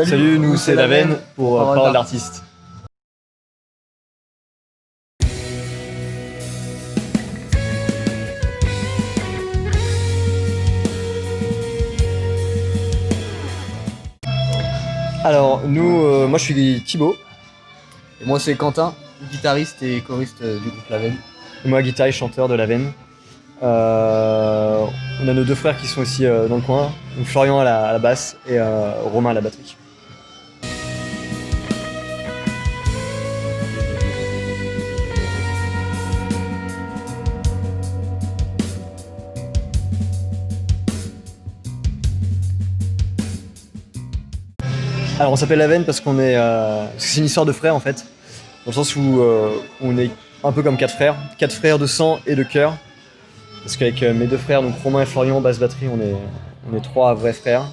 Salut, nous c'est La Veine pour Parole d'artiste. Alors nous, moi je suis Thibaut. Et moi c'est Quentin, guitariste et choriste du groupe La Veine. Et moi guitariste chanteur de La Veine. On a nos deux frères qui sont aussi dans le coin, donc Florian à la basse et Romain à la batterie. Alors on s'appelle La Veine parce qu'on est, parce que c'est une histoire de frères en fait, dans le sens où on est un peu comme quatre frères de sang et de cœur. Parce qu'avec mes deux frères, donc Romain et Florian, basse batterie, on est trois vrais frères.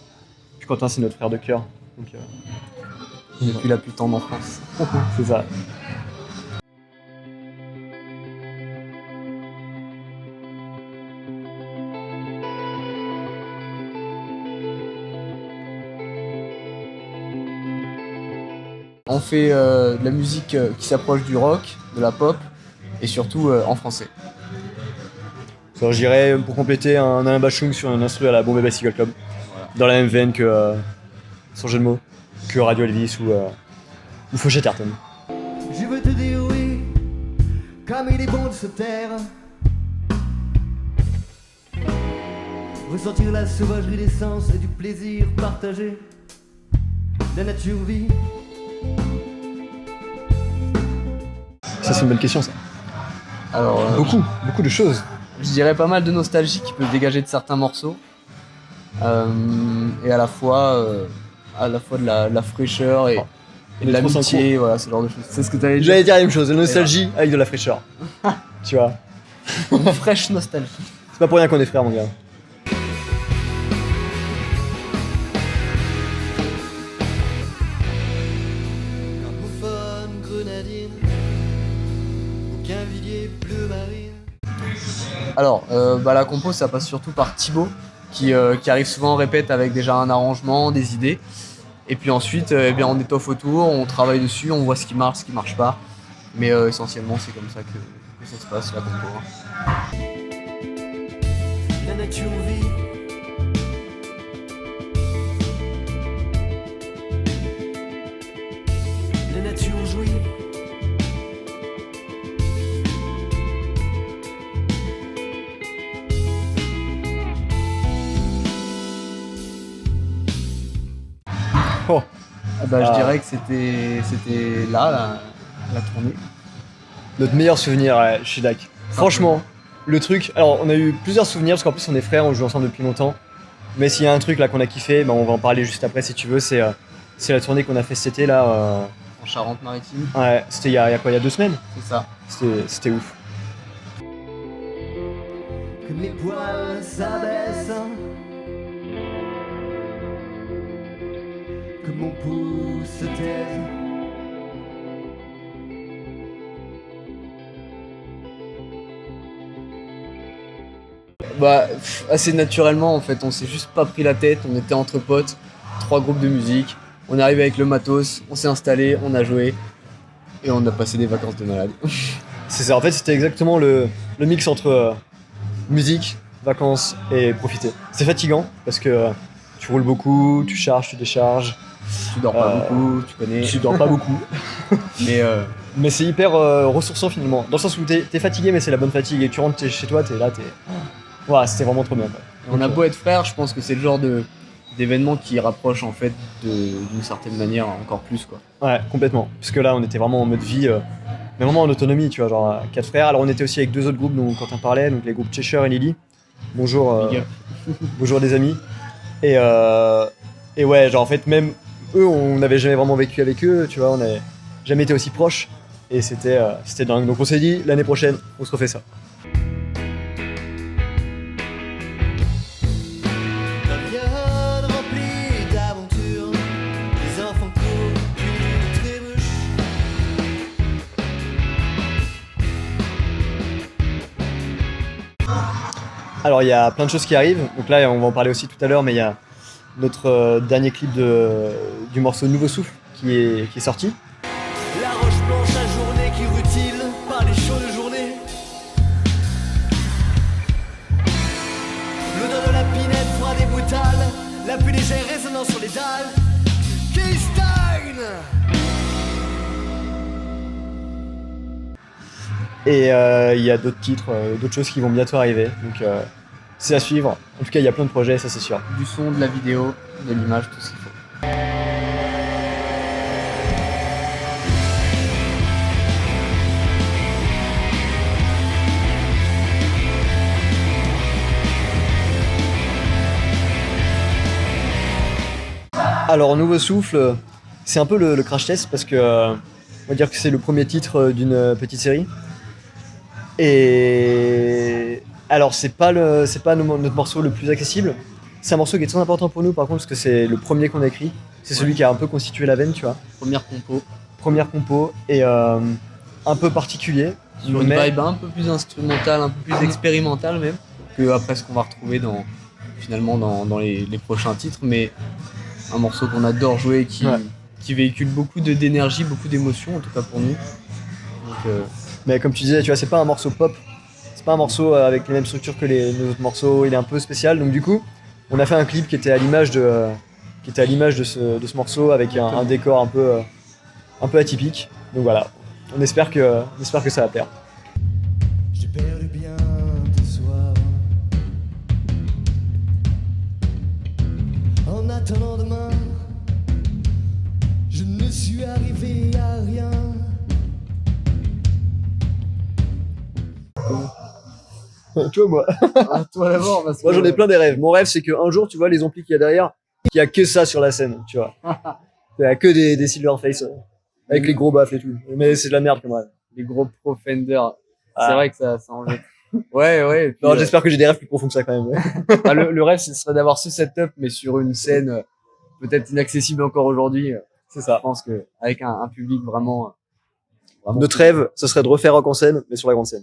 Puis Quentin c'est notre frère de cœur. Donc depuis la plus tendre enfance. C'est ça. On fait de la musique qui s'approche du rock, de la pop et surtout en français. Alors, je dirais pour compléter un Alain Bachung sur un instru à la Bombay Bicycle Club. Voilà. Dans la même veine que, sans jeu de mots, que Radio Elvis ou Faux Chatterton. Je veux te dire oui, comme il est bon de se taire. Ressentir la sauvagerie des sens et du plaisir partagé. La nature vit. Ça c'est une bonne question ça. Alors beaucoup de choses. Je dirais pas mal de nostalgie qui peut se dégager de certains morceaux. Et à la fois de la fraîcheur et de l'amitié, voilà, ce genre de choses. C'est ce que t'allais dire. J'allais dire la même chose, la nostalgie avec de la fraîcheur. Tu vois. Une fraîche nostalgie. C'est pas pour rien qu'on est frères mon gars. Alors, la compo, ça passe surtout par Thibaut, qui arrive souvent en répète avec déjà un arrangement, des idées. Et puis ensuite, on étoffe autour, on travaille dessus, on voit ce qui marche pas. Mais essentiellement, c'est comme ça que ça se passe, la compo. Hein. La nature vit. La nature jouit. Oh. Je dirais que c'était là, la tournée. Notre meilleur souvenir, ouais, je suis d'accord. Franchement, le truc... Alors, on a eu plusieurs souvenirs, parce qu'en plus on est frères, on joue ensemble depuis longtemps. Mais s'il y a un truc là qu'on a kiffé, on va en parler juste après si tu veux, c'est la tournée qu'on a fait cet été là. En Charente-Maritime. Ouais, c'était il y a quoi, il y a 2 semaines? C'est ça. C'était ouf. Que mes poils s'abaissent. Que mon pouce se taise. Assez naturellement en fait, on s'est juste pas pris la tête, on était entre potes, 3 groupes de musique, on est arrivé avec le matos, on s'est installé, on a joué et on a passé des vacances de malade. C'est ça, en fait c'était exactement le mix entre musique, vacances et profiter. C'est fatigant parce que tu roules beaucoup, tu charges, tu décharges. Tu dors pas beaucoup, tu connais. Tu dors pas beaucoup. Mais c'est hyper ressourçant finalement. Dans le sens où t'es fatigué, mais c'est la bonne fatigue. Et tu rentres chez toi, t'es là, Ouais, c'était vraiment trop bien. Quoi. On a beau être frères, je pense que c'est le genre d'événement qui rapproche en fait d'une certaine manière encore plus quoi. Ouais, complètement. Puisque là, on était vraiment en mode vie, mais vraiment en autonomie, tu vois, genre 4 frères. Alors on était aussi avec 2 autres groupes dont Quentin parlait, donc les groupes Cheshire et Lily. Bonjour, bonjour des amis. Et ouais, genre en fait même eux, on n'avait jamais vraiment vécu avec eux, tu vois, on n'avait jamais été aussi proches. Et c'était dingue. Donc on s'est dit, l'année prochaine, on se refait ça. Alors il y a plein de choses qui arrivent, donc là on va en parler aussi tout à l'heure, mais il y a notre dernier clip du morceau Nouveau Souffle qui est sorti. La roche blanche ajournée qui rutile par les chaudes journées. L'odeur de la pinette froide et brutale, la pluie légère résonnant sur les dalles. Keystone. Et il y a d'autres titres, d'autres choses qui vont bientôt arriver. Donc c'est à suivre. En tout cas, il y a plein de projets, ça c'est sûr. Du son, de la vidéo, de l'image, tout ce qu'il faut. Alors, Nouveau Souffle, c'est un peu le crash test parce que on va dire que c'est le premier titre d'une petite série. Et alors, c'est pas notre morceau le plus accessible. C'est un morceau qui est très important pour nous, par contre, parce que c'est le premier qu'on a écrit. C'est celui qui a un peu constitué la veine, tu vois. Première compo. Première compo et un peu particulier. Sur une vibe un peu plus instrumentale, un peu plus expérimentale même, que après ce qu'on va retrouver finalement dans les prochains titres. Mais un morceau qu'on adore jouer, qui véhicule beaucoup d'énergie, beaucoup d'émotions, en tout cas pour nous. Donc, Mais comme tu disais, tu vois, c'est pas un morceau pop. C'est pas un morceau avec les mêmes structures que nos autres morceaux. Il est un peu spécial. Donc du coup, on a fait un clip qui était à l'image de ce morceau avec un décor un peu atypique. Donc voilà, on espère que ça va plaire. J'ai perdu bien de soir. En attendant demain, je ne suis arrivé à rien. Tu vois, moi. toi d'abord, parce que Moi, j'en ai plein des rêves. Mon rêve, c'est qu'un jour, tu vois, les amplis qu'il y a derrière, qu'il y a que ça sur la scène, tu vois. Il y a que des Silverface, avec les gros baffles et tout. Mais c'est de la merde, comme rêve. les gros Pro Fender. Ah. C'est vrai que ça en jette. Ouais. Puis, Non, j'espère que j'ai des rêves plus profonds que ça, quand même. le rêve, ce serait d'avoir ce setup, mais sur une scène peut-être inaccessible encore aujourd'hui. C'est ça. Je pense que avec un public vraiment. Notre rêve, ce serait de refaire Rock en scène, mais sur la grande scène.